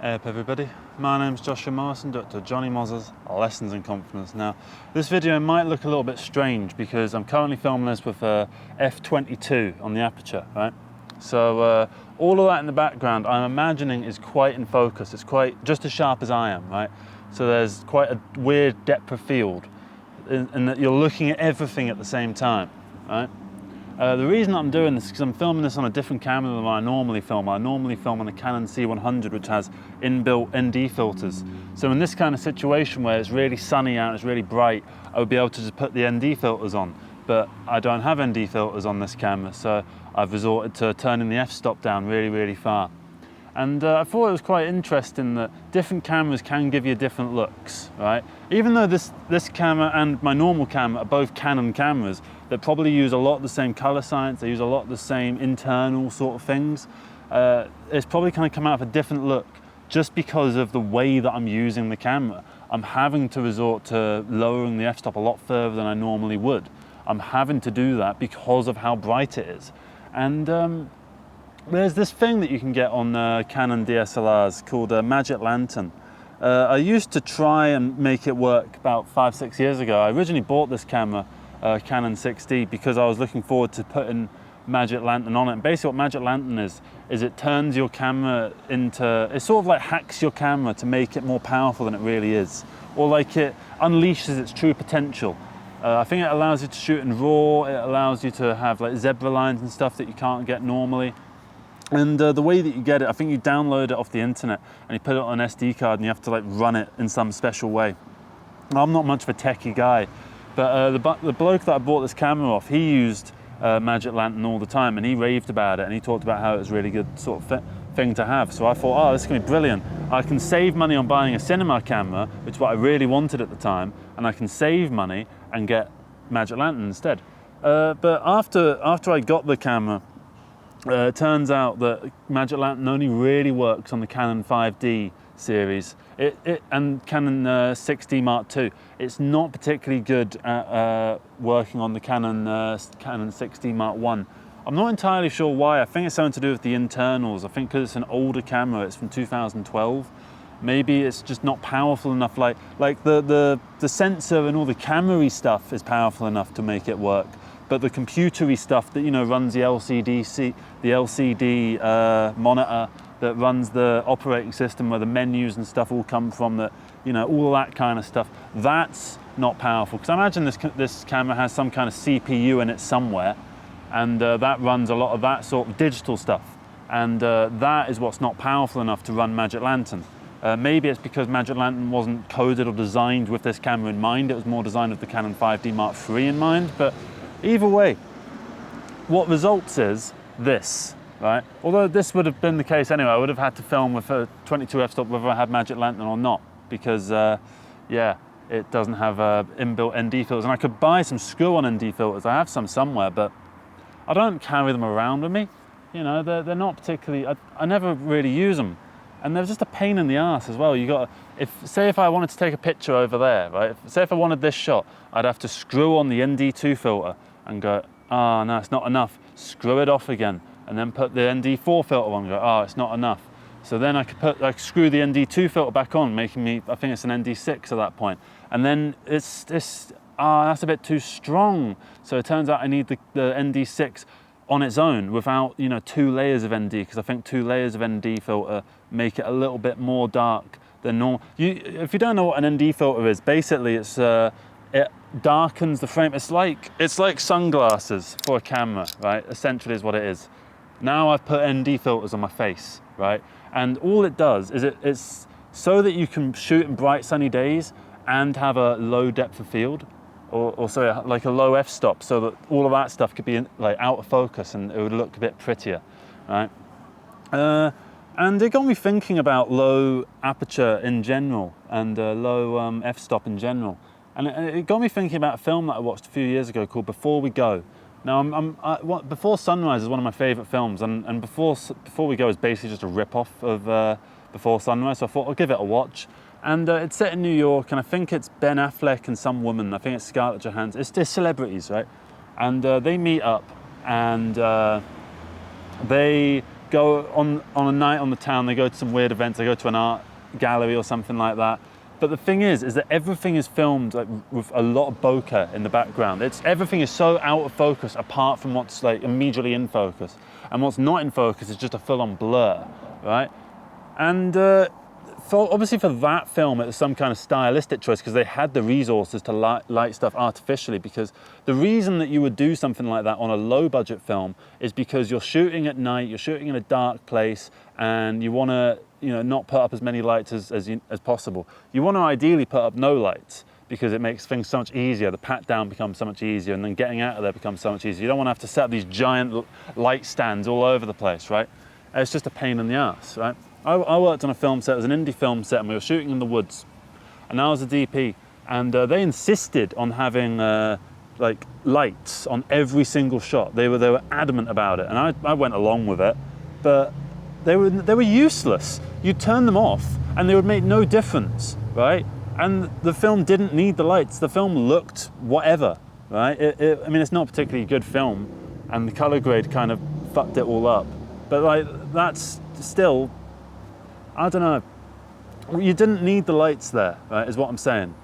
Hey up everybody, my name's Joshua Morrison, Dr. Johnny Moz's Lessons in Confidence. Now, this video might look a little bit strange because I'm currently filming this with a f/22 on the aperture, right? So all of that in the background, I'm imagining is quite in focus. It's quite just as sharp as I am, right? So there's quite a weird depth of field in that you're looking at everything at the same time, right? The reason I'm doing this is because I'm filming this on a different camera than I normally film. I normally film on the Canon C100, which has inbuilt ND filters. So in this kind of situation where it's really sunny out, it's really bright, I would be able to just put the ND filters on. But I don't have ND filters on this camera, so I've resorted to turning the f-stop down really, really far. And I thought it was quite interesting that different cameras can give you different looks, right? Even though this camera and my normal camera are both Canon cameras that probably use a lot of the same color science, they use a lot of the same internal sort of things, it's probably going to come out with a different look just because of the way that I'm using the camera. I'm having to resort to lowering the f-stop a lot further than I normally would. I'm having to do that because of how bright it is. And there's this thing that you can get on Canon DSLRs called a Magic Lantern. I used to try and make it work about 5-6 years ago. I originally bought this camera, Canon 6D, because I was looking forward to putting Magic Lantern on it. And basically what Magic Lantern is it turns your camera into, it sort of like hacks your camera to make it more powerful than it really is. Or like it unleashes its true potential. I think it allows you to shoot in RAW, it allows you to have like zebra lines and stuff that you can't get normally. And the way that you get it, I think you download it off the internet and you put it on an SD card and you have to like run it in some special way. I'm not much of a techie guy, but the bloke that I bought this camera off, he used Magic Lantern all the time and he raved about it and he talked about how it was a really good sort of thing to have. So I thought, oh, this is going to be brilliant. I can save money on buying a cinema camera, which is what I really wanted at the time, and I can save money and get Magic Lantern instead. But after I got the camera, it turns out that Magic Lantern only really works on the Canon 5D series and Canon 6D Mark II. It's not particularly good at working on the Canon 6D Mark I. I'm not entirely sure why. I think it's something to do with the internals. I think because it's an older camera, it's from 2012. Maybe it's just not powerful enough. Like the sensor and all the camera-y stuff is powerful enough to make it work. But the computery stuff that, you know, runs the LCD monitor, that runs the operating system where the menus and stuff all come from, that, you know, all that kind of stuff, that's not powerful. Because I imagine this camera has some kind of CPU in it somewhere, and that runs a lot of that sort of digital stuff. And that is what's not powerful enough to run Magic Lantern. Maybe it's because Magic Lantern wasn't coded or designed with this camera in mind. It was more designed with the Canon 5D Mark III in mind. But either way, what results is this, right? Although this would have been the case anyway, I would have had to film with a 22 f-stop whether I had Magic Lantern or not, because yeah, it doesn't have inbuilt ND filters. And I could buy some screw-on ND filters. I have some somewhere, but I don't carry them around with me. You know, they're not particularly, I never really use them. And they're just a pain in the ass as well. You got, say if I wanted to take a picture over there, right? Say if I wanted this shot, I'd have to screw on the ND2 filter and go, oh no, it's not enough. Screw it off again, and then put the ND4 filter on and go, oh, it's not enough. So then I could screw the ND2 filter back on, making me, I think it's an ND6 at that point. And then that's a bit too strong. So it turns out I need the ND6 on its own without, you know, 2 layers of ND, because I think 2 layers of ND filter make it a little bit more dark than normal. If you don't know what an ND filter is, basically it's it darkens the frame. It's like sunglasses for a camera, right? Essentially is what it is. Now I've put ND filters on my face, right? And all it does is it's so that you can shoot in bright sunny days and have a low depth of field, or sorry, like a low f-stop, so that all of that stuff could be like out of focus and it would look a bit prettier, right? And it got me thinking about low aperture in general and low f-stop in general. And it got me thinking about a film that I watched a few years ago called Before We Go. Now, Before Sunrise is one of my favourite films, and Before We Go is basically just a rip-off of Before Sunrise, so I thought I'll give it a watch. And it's set in New York, and I think it's Ben Affleck and some woman. I think it's Scarlett Johansson. It's celebrities, right? And they meet up, and they go on a night on the town, they go to some weird events, they go to an art gallery or something like that. But the thing is that everything is filmed like with a lot of bokeh in the background. Everything is so out of focus apart from what's like immediately in focus. And what's not in focus is just a full-on blur, right? And obviously for that film, it was some kind of stylistic choice because they had the resources to light stuff artificially, because the reason that you would do something like that on a low-budget film is because you're shooting at night, you're shooting in a dark place, and you want to not put up as many lights as possible. You want to ideally put up no lights because it makes things so much easier. The pat down becomes so much easier, and then getting out of there becomes so much easier. You don't want to have to set up these giant light stands all over the place, right? It's just a pain in the ass, right? I worked on a film set, it was an indie film set, and we were shooting in the woods. And I was a DP, and they insisted on having like lights on every single shot. They were adamant about it, and I went along with it, but they were useless. You'd turn them off, and they would make no difference, right? And the film didn't need the lights. The film looked whatever, right? I mean, it's not a particularly good film, and the color grade kind of fucked it all up. But like, that's still, I don't know. You didn't need the lights there, right, is what I'm saying.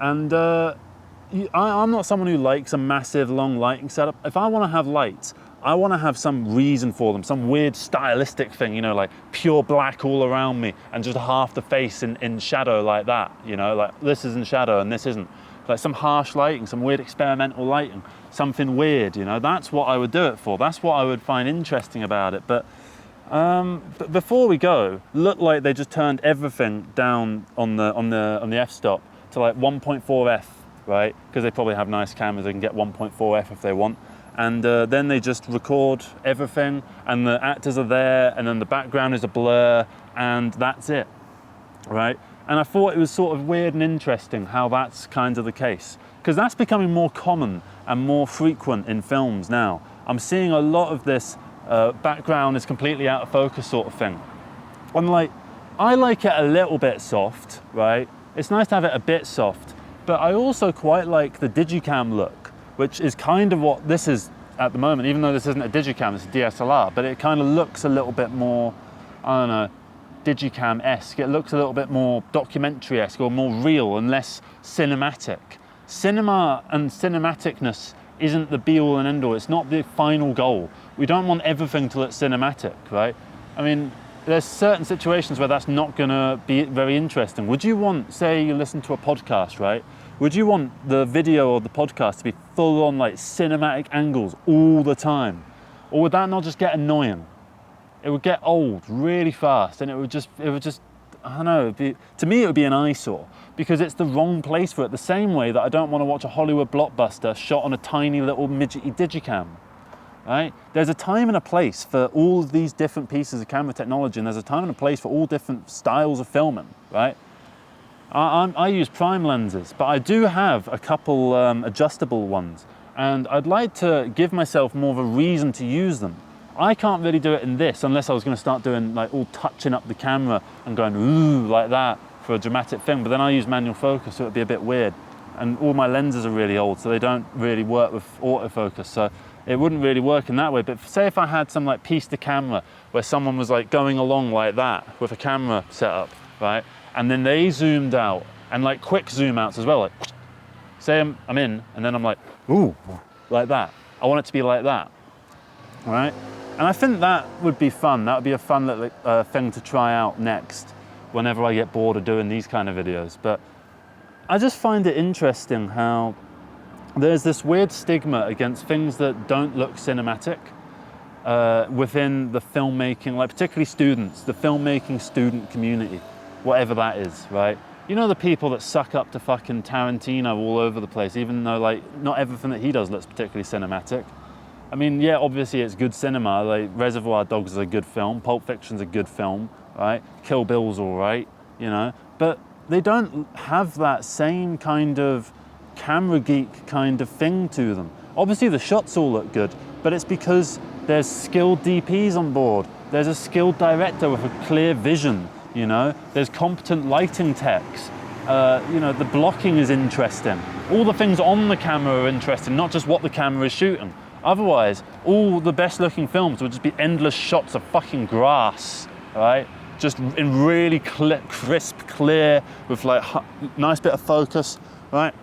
And I'm not someone who likes a massive, long lighting setup. If I want to have lights, I want to have some reason for them, some weird stylistic thing, like pure black all around me and just half the face in shadow like that, like this is in shadow and this isn't. Like some harsh lighting, some weird experimental lighting, something weird, that's what I would do it for. That's what I would find interesting about it. But before we go, looked like they just turned everything down on the f-stop to like 1.4f, right? Because they probably have nice cameras, they can get 1.4f if they want. And then they just record everything, and the actors are there, and then the background is a blur, and that's it, right? And I thought it was sort of weird and interesting how that's kind of the case, because that's becoming more common and more frequent in films now. I'm seeing a lot of this background is completely out of focus sort of thing. And like, I like it a little bit soft, right? It's nice to have it a bit soft, but I also quite like the digicam look, which is kind of what this is at the moment, even though this isn't a digicam, it's a DSLR, but it kind of looks a little bit more, I don't know, digicam-esque. It looks a little bit more documentary-esque or more real and less cinematic. Cinema and cinematicness isn't the be-all and end-all. It's not the final goal. We don't want everything to look cinematic, right? I mean, there's certain situations where that's not gonna be very interesting. Would you want, say you listen to a podcast, right? Would you want the video or the podcast to be full on like cinematic angles all the time? Or would that not just get annoying? It would get old really fast, and it would just, I don't know, to me it would be an eyesore, because it's the wrong place for it. The same way that I don't want to watch a Hollywood blockbuster shot on a tiny little midgety digicam, right? There's a time and a place for all of these different pieces of camera technology, and there's a time and a place for all different styles of filming, right? I use prime lenses, but I do have a couple adjustable ones, and I'd like to give myself more of a reason to use them. I can't really do it in this unless I was going to start doing like all touching up the camera and going ooh like that for a dramatic thing, but then I use manual focus, so it'd be a bit weird. And all my lenses are really old, so they don't really work with autofocus, so it wouldn't really work in that way. But say if I had some like piece to camera where someone was like going along like that with a camera set up, right? And then they zoomed out, and like quick zoom outs as well, like say I'm in, and then I'm like, ooh, like that. I want it to be like that, right? And I think that would be fun. That would be a fun little thing to try out next, whenever I get bored of doing these kind of videos. But I just find it interesting how there's this weird stigma against things that don't look cinematic within the filmmaking, like particularly students, the filmmaking student community. Whatever that is, right? You know, the people that suck up to fucking Tarantino all over the place, even though like not everything that he does looks particularly cinematic. I mean, yeah, obviously it's good cinema, like Reservoir Dogs is a good film, Pulp Fiction's a good film, right? Kill Bill's all right, but they don't have that same kind of camera geek kind of thing to them. Obviously the shots all look good, but it's because there's skilled DPs on board. There's a skilled director with a clear vision. There's competent lighting techs, the blocking is interesting. All the things on the camera are interesting, not just what the camera is shooting. Otherwise, all the best looking films would just be endless shots of fucking grass, right? Just in really crisp, clear, with like nice bit of focus, right?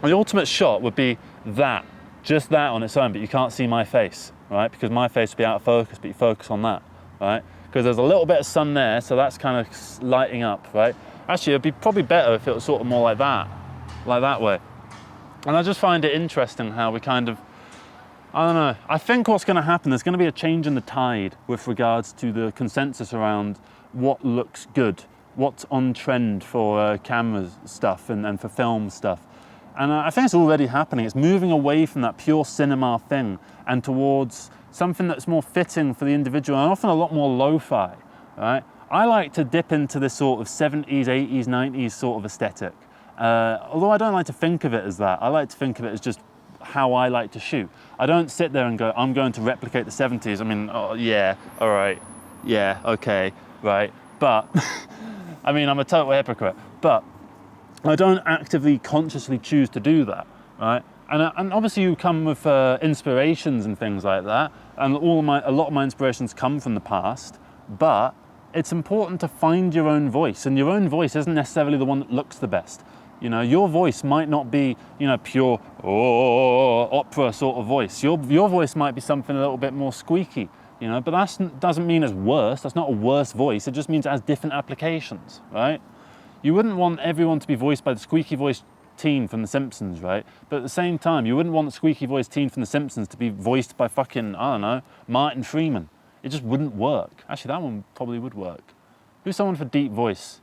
The ultimate shot would be that, just that on its own, but you can't see my face, right? Because my face would be out of focus, but you focus on that, right? Because there's a little bit of sun there, so that's kind of lighting up, right? Actually, it'd be probably better if it was sort of more like that way. And I just find it interesting how we kind of, I don't know, I think what's going to happen, there's going to be a change in the tide with regards to the consensus around what looks good, what's on trend for cameras stuff and for film stuff. And I think it's already happening. It's moving away from that pure cinema thing and towards something that's more fitting for the individual and often a lot more lo-fi, right? I like to dip into this sort of 70s, 80s, 90s sort of aesthetic. Although I don't like to think of it as that. I like to think of it as just how I like to shoot. I don't sit there and go, I'm going to replicate the 70s. I mean, oh, yeah, all right, yeah, okay, right. But, I mean, I'm a total hypocrite. But I don't actively, consciously choose to do that, right? And obviously you come with inspirations and things like that. And a lot of my inspirations come from the past. But it's important to find your own voice. And your own voice isn't necessarily the one that looks the best. You know, your voice might not be, you know, pure opera sort of voice. Your voice might be something a little bit more squeaky, you know, but that doesn't mean it's worse. That's not a worse voice. It just means it has different applications, right? You wouldn't want everyone to be voiced by the squeaky voiced teen from The Simpsons, right? But at the same time, you wouldn't want the squeaky voiced teen from The Simpsons to be voiced by fucking, I don't know, Martin Freeman. It just wouldn't work. Actually, that one probably would work. Who's someone for deep voice?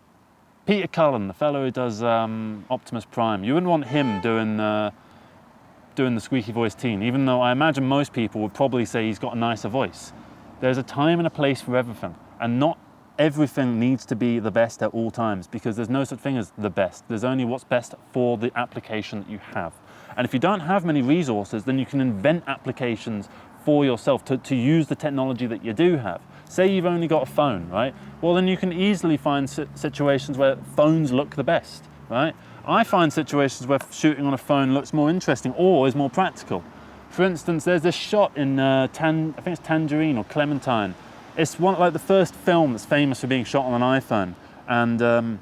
Peter Cullen, the fellow who does Optimus Prime. You wouldn't want him doing the squeaky voiced teen, even though I imagine most people would probably say he's got a nicer voice. There's a time and a place for everything, and not everything needs to be the best at all times, because there's no such thing as the best. There's only what's best for the application that you have. And if you don't have many resources, then you can invent applications for yourself to use the technology that you do have. Say you've only got a phone, right? Well, then you can easily find situations where phones look the best, right? I find situations where shooting on a phone looks more interesting or is more practical. For instance, there's this shot in I think it's Tangerine or Clementine. It's like the first film that's famous for being shot on an iPhone, and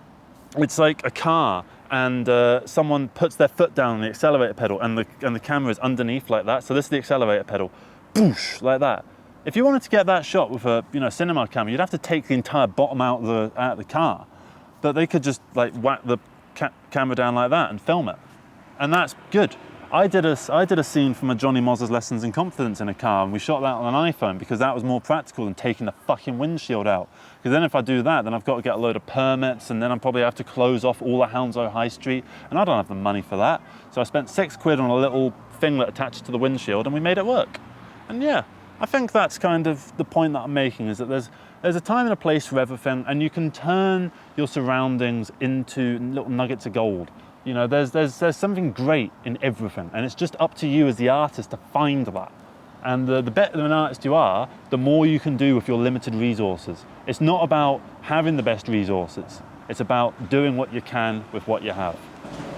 it's like a car, and someone puts their foot down on the accelerator pedal, and the camera is underneath like that. So this is the accelerator pedal, boosh, like that. If you wanted to get that shot with a cinema camera, you'd have to take the entire bottom out of the car. But they could just like whack the camera down like that and film it, and that's good. I did a scene from a Johnny Moz's Lessons in Confidence in a car, and we shot that on an iPhone because that was more practical than taking the fucking windshield out. Because then if I do that, then I've got to get a load of permits, and then I probably have to close off all the Hounslow High Street, and I don't have the money for that. So I spent £6 on a little thing that attached to the windshield, and we made it work. And yeah, I think that's kind of the point that I'm making, is that there's a time and a place for everything, and you can turn your surroundings into little nuggets of gold. You know, there's something great in everything, and it's just up to you as the artist to find that. And the better of an artist you are, the more you can do with your limited resources. It's not about having the best resources. It's about doing what you can with what you have.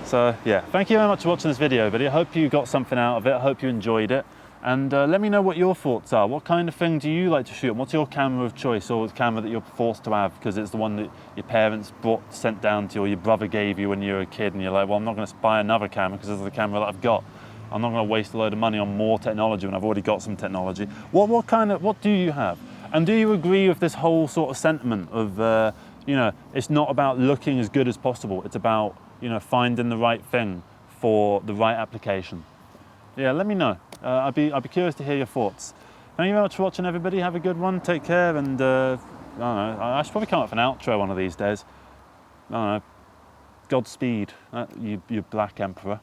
So yeah, thank you very much for watching this video, buddy. I hope you got something out of it. I hope you enjoyed it. And let me know what your thoughts are. What kind of thing do you like to shoot? What's your camera of choice, or the camera that you're forced to have because it's the one that your parents sent down to you, or your brother gave you when you were a kid, and you're like, well, I'm not going to buy another camera because this is the camera that I've got. I'm not going to waste a load of money on more technology when I've already got some technology. What do you have? And do you agree with this whole sort of sentiment of, it's not about looking as good as possible. It's about, finding the right thing for the right application. Yeah, let me know. I'd be curious to hear your thoughts. Thank you very much for watching, everybody. Have a good one. Take care, and I don't know. I should probably come up with an outro one of these days. I don't know. Godspeed, you black emperor.